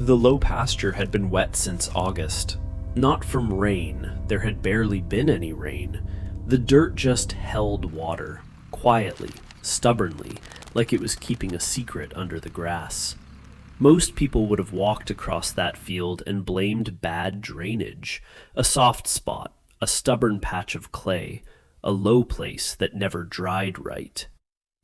The low pasture had been wet since August. Not from rain, there had barely been any rain. The dirt just held water, quietly, stubbornly, like it was keeping a secret under the grass. Most people would have walked across that field and blamed bad drainage, a soft spot, a stubborn patch of clay, a low place that never dried right.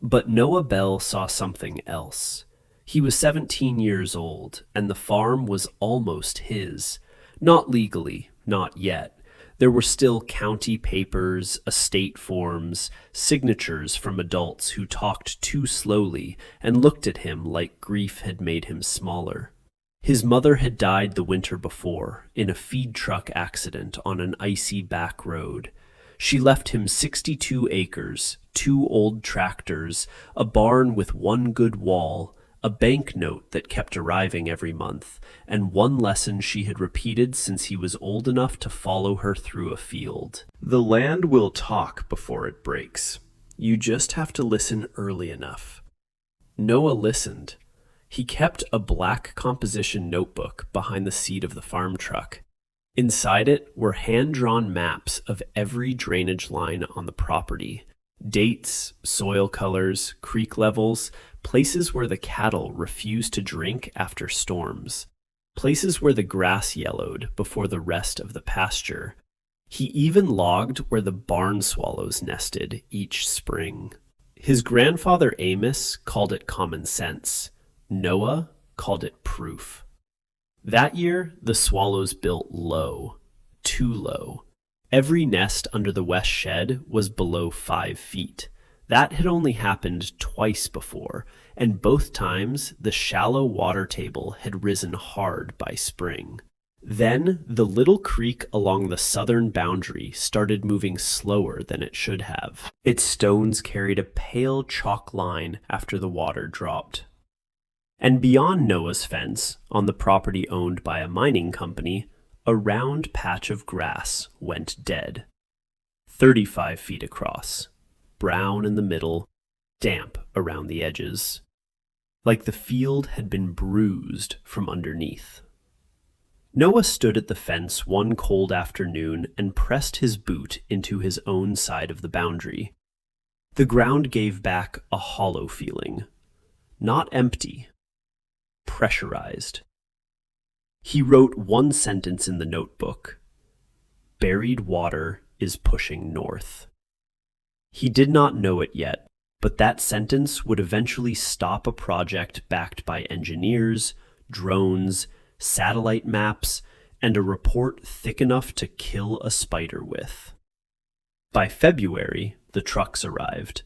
But Noah Bell saw something else. He was 17 years old, and the farm was almost his. Not legally, not yet. There were still county papers, estate forms, signatures from adults who talked too slowly and looked at him like grief had made him smaller. His mother had died the winter before, in a feed truck accident on an icy back road. She left him 62 acres, 2 old tractors, a barn with one good wall, a banknote that kept arriving every month, and one lesson she had repeated since he was old enough to follow her through a field. The land will talk before it breaks. You just have to listen early enough. Noah listened. He kept a black composition notebook behind the seat of the farm truck. Inside it were hand-drawn maps of every drainage line on the property. Dates, soil colors, creek levels, places where the cattle refused to drink after storms, places where the grass yellowed before the rest of the pasture. He even logged where the barn swallows nested each spring. His grandfather Amos called it common sense. Noah called it proof. That year, the swallows built low, too low. Every nest under the west shed was below 5 feet. That had only happened twice before, and both times the shallow water table had risen hard by spring. Then the little creek along the southern boundary started moving slower than it should have. Its stones carried a pale chalk line after the water dropped. And beyond Noah's fence, on the property owned by a mining company, a round patch of grass went dead. 35 feet across, brown in the middle, damp around the edges, like the field had been bruised from underneath. Noah stood at the fence one cold afternoon and pressed his boot into his own side of the boundary. The ground gave back a hollow feeling, not empty, pressurized. He wrote one sentence in the notebook: "Buried water is pushing north." He did not know it yet, but that sentence would eventually stop a project backed by engineers, drones, satellite maps, and a report thick enough to kill a spider with. By February, the trucks arrived.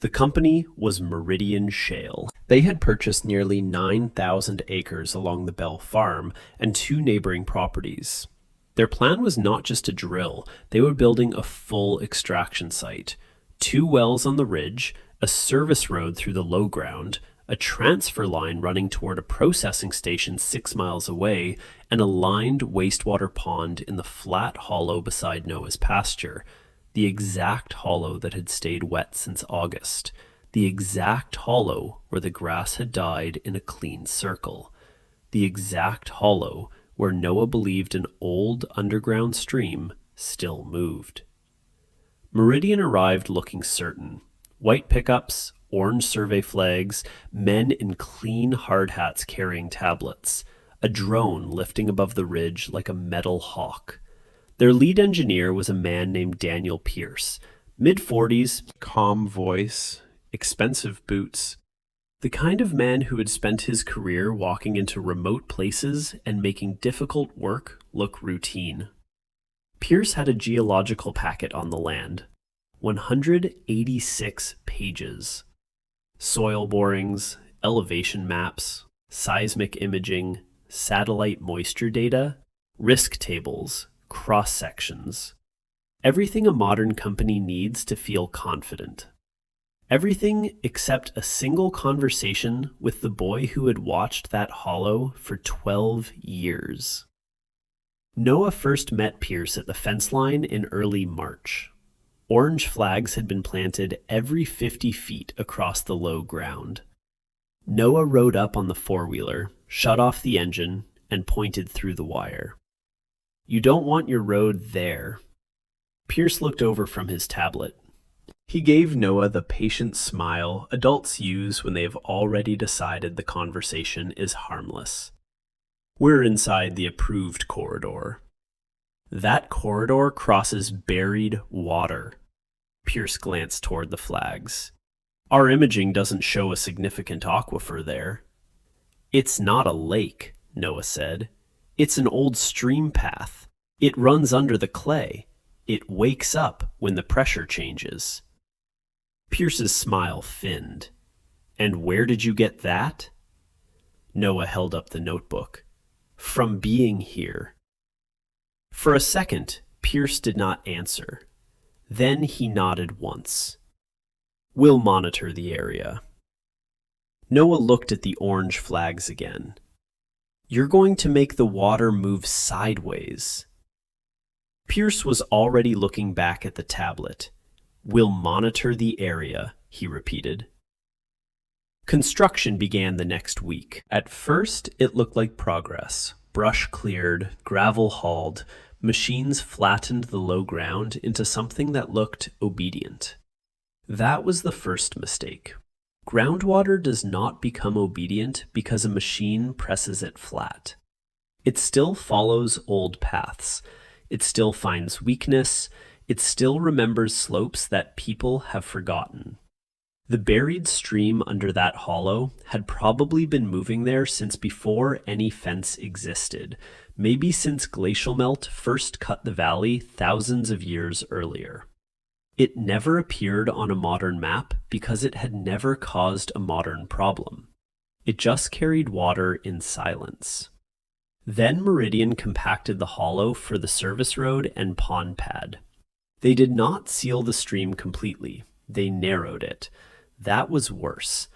The company was Meridian Shale. They had purchased nearly 9,000 acres along the Bell Farm and 2 neighboring properties. Their plan was not just to drill, they were building a full extraction site. 2 wells on the ridge, a service road through the low ground, a transfer line running toward a processing station 6 miles away, and a lined wastewater pond in the flat hollow beside Noah's pasture. The exact hollow that had stayed wet since August. The exact hollow where the grass had died in a clean circle. The exact hollow where Noah believed an old underground stream still moved. Meridian arrived looking certain. White pickups, orange survey flags, men in clean hard hats carrying tablets, a drone lifting above the ridge like a metal hawk. Their lead engineer was a man named Daniel Pierce, mid-40s, calm voice, expensive boots, the kind of man who had spent his career walking into remote places and making difficult work look routine. Pierce had a geological packet on the land, 186 pages. Soil borings, elevation maps, seismic imaging, satellite moisture data, risk tables, cross-sections. Everything a modern company needs to feel confident. Everything except a single conversation with the boy who had watched that hollow for 12 years. Noah first met Pierce at the fence line in early March. Orange flags had been planted every 50 feet across the low ground. Noah rode up on the four-wheeler, shut off the engine, and pointed through the wire. "You don't want your road there." Pierce looked over from his tablet. He gave Noah the patient smile adults use when they've already decided the conversation is harmless. "We're inside the approved corridor." "That corridor crosses buried water." Pierce glanced toward the flags. "Our imaging doesn't show a significant aquifer there." "It's not a lake," Noah said. "It's an old stream path. It runs under the clay. It wakes up when the pressure changes." Pierce's smile thinned. "And where did you get that?" Noah held up the notebook. "From being here." For a second, Pierce did not answer. Then he nodded once. "We'll monitor the area." Noah looked at the orange flags again. "You're going to make the water move sideways." Pierce was already looking back at the tablet. "We'll monitor the area," he repeated. Construction began the next week. At first, it looked like progress. Brush cleared, gravel hauled, machines flattened the low ground into something that looked obedient. That was the first mistake. Groundwater does not become obedient because a machine presses it flat. It still follows old paths. It still finds weakness. It still remembers slopes that people have forgotten. The buried stream under that hollow had probably been moving there since before any fence existed, maybe since glacial melt first cut the valley thousands of years earlier. It never appeared on a modern map because it had never caused a modern problem. It just carried water in silence. Then Meridian compacted the hollow for the service road and pond pad. They did not seal the stream completely. They narrowed it. That was worse.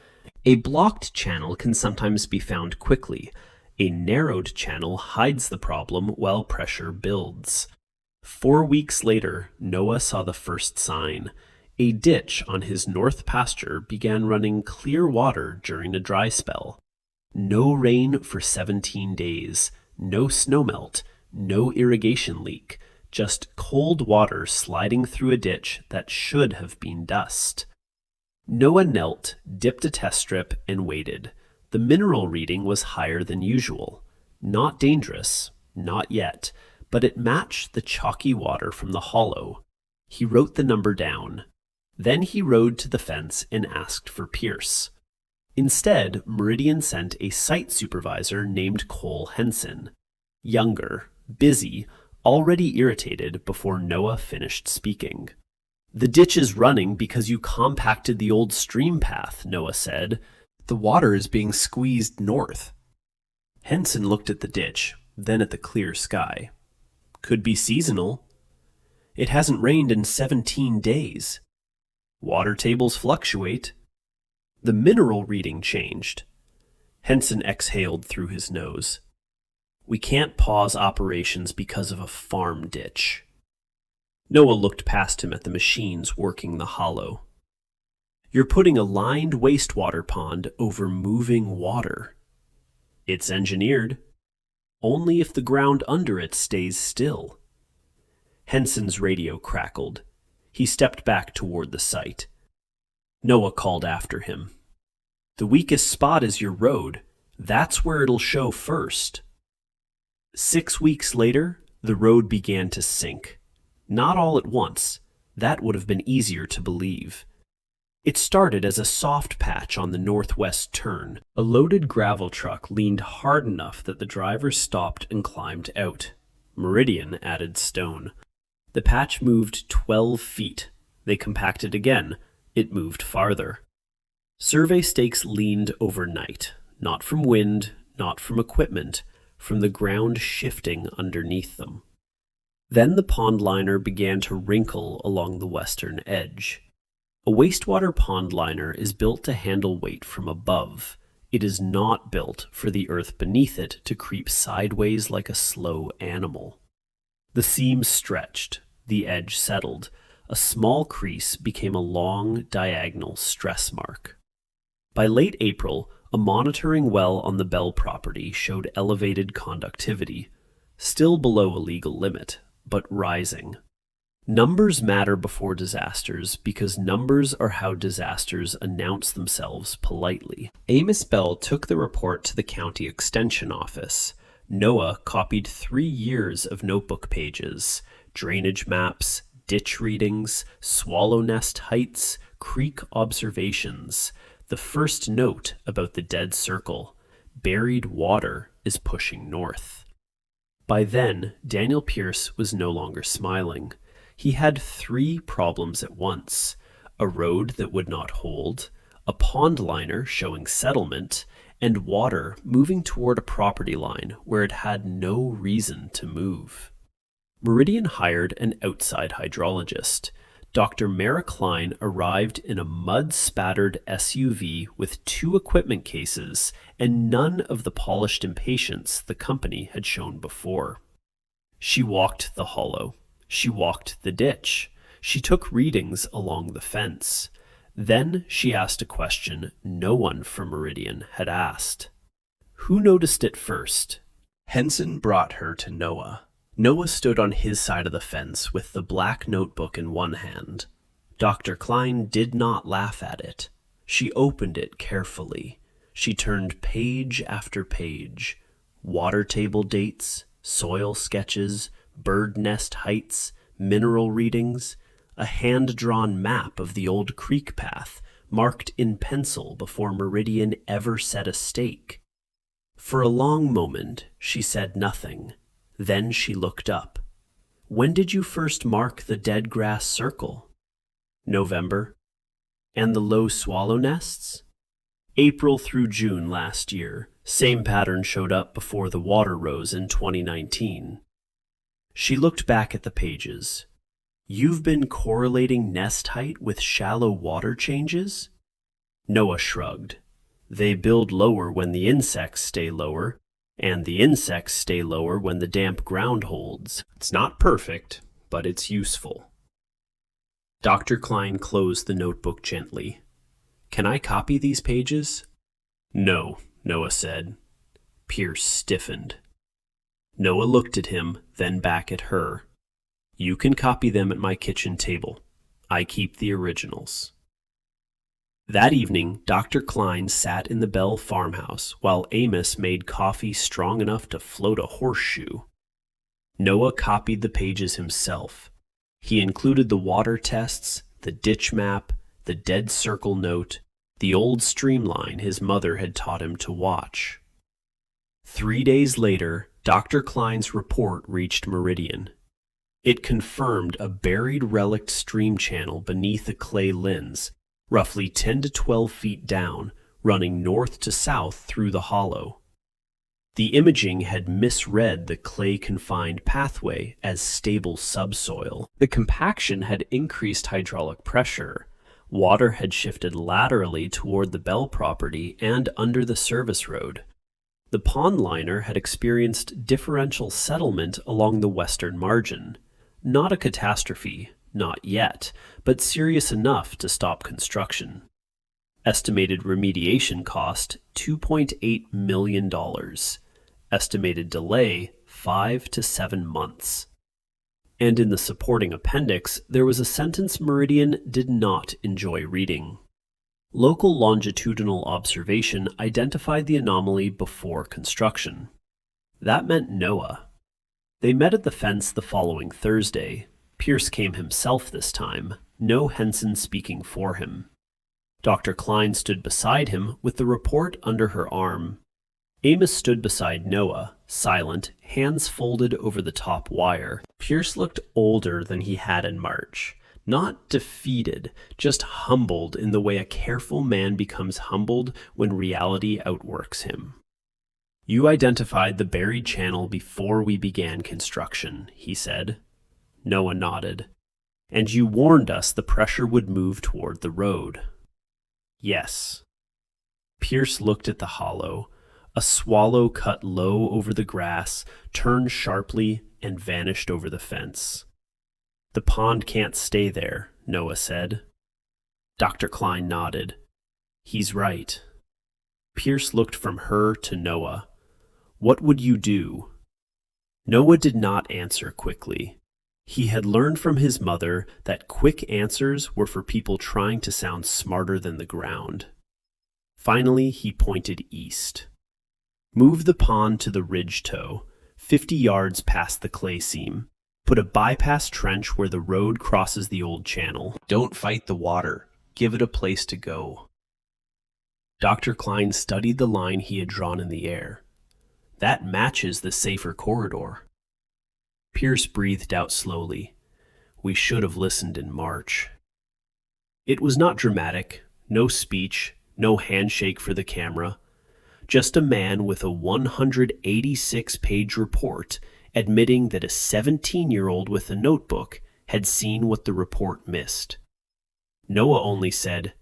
A blocked channel can sometimes be found quickly. A narrowed channel hides the problem while pressure builds. 4 weeks later, Noah saw the first sign. A ditch on his north pasture began running clear water during a dry spell. No rain for 17 days, no snowmelt, no irrigation leak, just cold water sliding through a ditch that should have been dust. Noah knelt, dipped a test strip, and waited. The mineral reading was higher than usual. Not dangerous, not yet, but it matched the chalky water from the hollow. He wrote the number down. Then he rode to the fence and asked for Pierce. Instead, Meridian sent a site supervisor named Cole Henson. Younger, busy, already irritated before Noah finished speaking. "The ditch is running because you compacted the old stream path," Noah said. "The water is being squeezed north." Henson looked at the ditch, then at the clear sky. "Could be seasonal." "It hasn't rained in 17 days. "Water tables fluctuate." "The mineral reading changed." Henson exhaled through his nose. "We can't pause operations because of a farm ditch." Noah looked past him at the machines working the hollow. "You're putting a lined wastewater pond over moving water." "It's engineered." "Only if the ground under it stays still." Henson's radio crackled. He stepped back toward the site. Noah called after him. "The weakest spot is your road. That's where it'll show first." 6 weeks later, the road began to sink. Not all at once. That would have been easier to believe. It started as a soft patch on the northwest turn. A loaded gravel truck leaned hard enough that the driver stopped and climbed out. Meridian added stone. The patch moved 12 feet. They compacted again. It moved farther. Survey stakes leaned overnight, not from wind, not from equipment, from the ground shifting underneath them. Then the pond liner began to wrinkle along the western edge. A wastewater pond liner is built to handle weight from above. It is not built for the earth beneath it to creep sideways like a slow animal. The seam stretched, the edge settled. A small crease became a long, diagonal stress mark. By late April, A monitoring well on the Bell property showed elevated conductivity, still below a legal limit, but rising. Numbers matter before disasters because numbers are how disasters announce themselves politely. Amos Bell took the report to the county extension office. Noah copied 3 years of notebook pages, drainage maps, ditch readings, swallow nest heights, creek observations. The first note about the dead circle: buried water is pushing north. By then, Daniel Pierce was no longer smiling. He had 3 problems at once: a road that would not hold, a pond liner showing settlement, and water moving toward a property line where it had no reason to move. Meridian hired an outside hydrologist. Dr. Mara Klein arrived in a mud-spattered SUV with 2 equipment cases and none of the polished impatience the company had shown before. She walked the hollow. She walked the ditch. She took readings along the fence. Then she asked a question no one from Meridian had asked. Who noticed it first? Henson brought her to Noah. Noah stood on his side of the fence with the black notebook in one hand. Dr. Klein did not laugh at it. She opened it carefully. She turned page after page. Water table dates, soil sketches, bird nest heights, mineral readings, a hand-drawn map of the old creek path marked in pencil before Meridian ever set a stake. For a long moment she said nothing. Then she looked up. When did you first mark the dead grass circle? November. And the low swallow nests? April through June last year. Same pattern showed up before the water rose in 2019. She looked back at the pages. You've been correlating nest height with shallow water changes? Noah shrugged. They build lower when the insects stay lower, and the insects stay lower when the damp ground holds. It's not perfect, but it's useful. Dr. Klein closed the notebook gently. Can I copy these pages? No, Noah said. Pierce stiffened. Noah looked at him, then back at her. You can copy them at my kitchen table. I keep the originals. That evening, Dr. Klein sat in the Bell farmhouse while Amos made coffee strong enough to float a horseshoe. Noah copied the pages himself. He included the water tests, the ditch map, the dead circle note, the old streamline his mother had taught him to watch. 3 days later, Dr. Klein's report reached Meridian. It confirmed a buried relict stream channel beneath a clay lens, roughly 10 to 12 feet down, running north to south through the hollow. The imaging had misread the clay-confined pathway as stable subsoil. The compaction had increased hydraulic pressure. Water had shifted laterally toward the Bell property and under the service road. The pond liner had experienced differential settlement along the western margin. Not a catastrophe, not yet, but serious enough to stop construction. Estimated remediation cost, $2.8 million. Estimated delay, 5 to 7 months. And in the supporting appendix, there was a sentence Meridian did not enjoy reading. Local longitudinal observation identified the anomaly before construction. That meant Noah. They met at the fence the following Thursday. Pierce came himself this time, no Henson speaking for him. Dr. Klein stood beside him with the report under her arm. Amos stood beside Noah, silent, hands folded over the top wire. Pierce looked older than he had in March. Not defeated, just humbled in the way a careful man becomes humbled when reality outworks him. You identified the buried channel before we began construction, he said. Noah nodded. And you warned us the pressure would move toward the road. Yes. Pierce looked at the hollow. A swallow cut low over the grass, turned sharply, and vanished over the fence. The pond can't stay there, Noah said. Dr. Klein nodded. He's right. Pierce looked from her to Noah. What would you do? Noah did not answer quickly. He had learned from his mother that quick answers were for people trying to sound smarter than the ground. Finally, he pointed east. Move the pond to the ridge toe, 50 yards past the clay seam. Put a bypass trench where the road crosses the old channel. Don't fight the water. Give it a place to go. Dr. Klein studied the line he had drawn in the air. That matches the safer corridor. Pierce breathed out slowly. We should have listened in March. It was not dramatic, no speech, no handshake for the camera. Just a man with a 186-page report admitting that a 17-year-old with a notebook had seen what the report missed. Noah only said,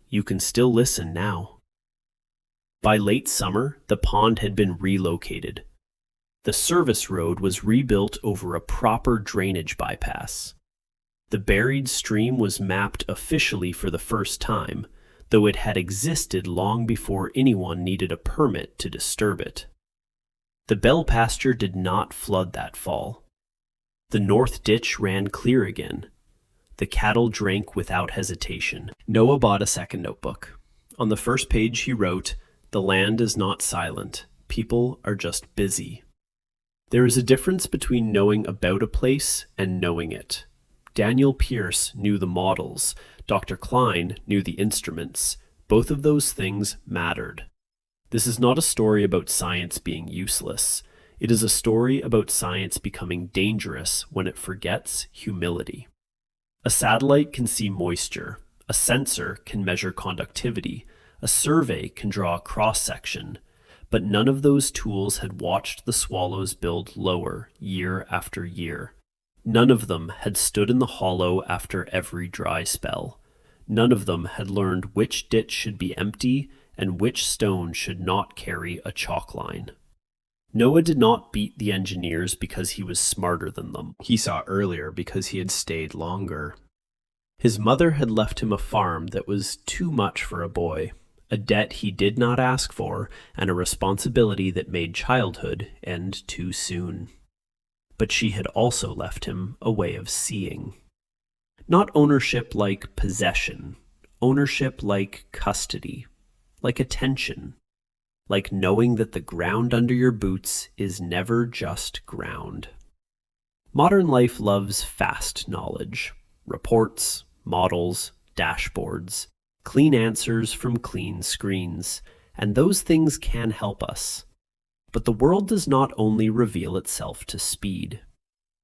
"You can still listen now." By late summer, the pond had been relocated. The service road was rebuilt over a proper drainage bypass. The buried stream was mapped officially for the first time, though it had existed long before anyone needed a permit to disturb it. The bell pasture did not flood that fall. The north ditch ran clear again. The cattle drank without hesitation. Noah bought a second notebook. On the first page he wrote, "The land is not silent. People are just busy." There is a difference between knowing about a place and knowing it. Daniel Pierce knew the models. Dr. Klein knew the instruments. Both of those things mattered. This is not a story about science being useless. It is a story about science becoming dangerous when it forgets humility. A satellite can see moisture. A sensor can measure conductivity. A survey can draw a cross-section. But none of those tools had watched the swallows build lower year after year. None of them had stood in the hollow after every dry spell. None of them had learned which ditch should be empty and which stone should not carry a chalk line. Noah did not beat the engineers because he was smarter than them. He saw earlier because he had stayed longer. His mother had left him a farm that was too much for a boy, a debt he did not ask for, and a responsibility that made childhood end too soon. But she had also left him a way of seeing. Not ownership like possession, ownership like custody, like attention, like knowing that the ground under your boots is never just ground. Modern life loves fast knowledge, reports, models, dashboards, clean answers from clean screens, and those things can help us. But the world does not only reveal itself to speed.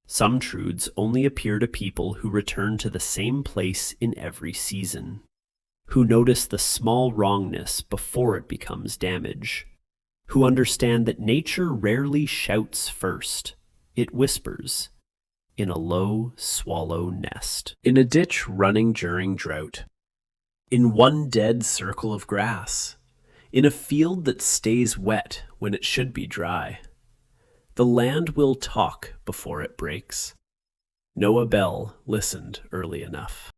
Some truths only appear to people who return to the same place in every season, who notice the small wrongness before it becomes damage, who understand that nature rarely shouts first. It whispers in a low swallow nest, in a ditch running during drought, in one dead circle of grass, in a field that stays wet when it should be dry. The land will talk before it breaks. Noah Bell listened early enough.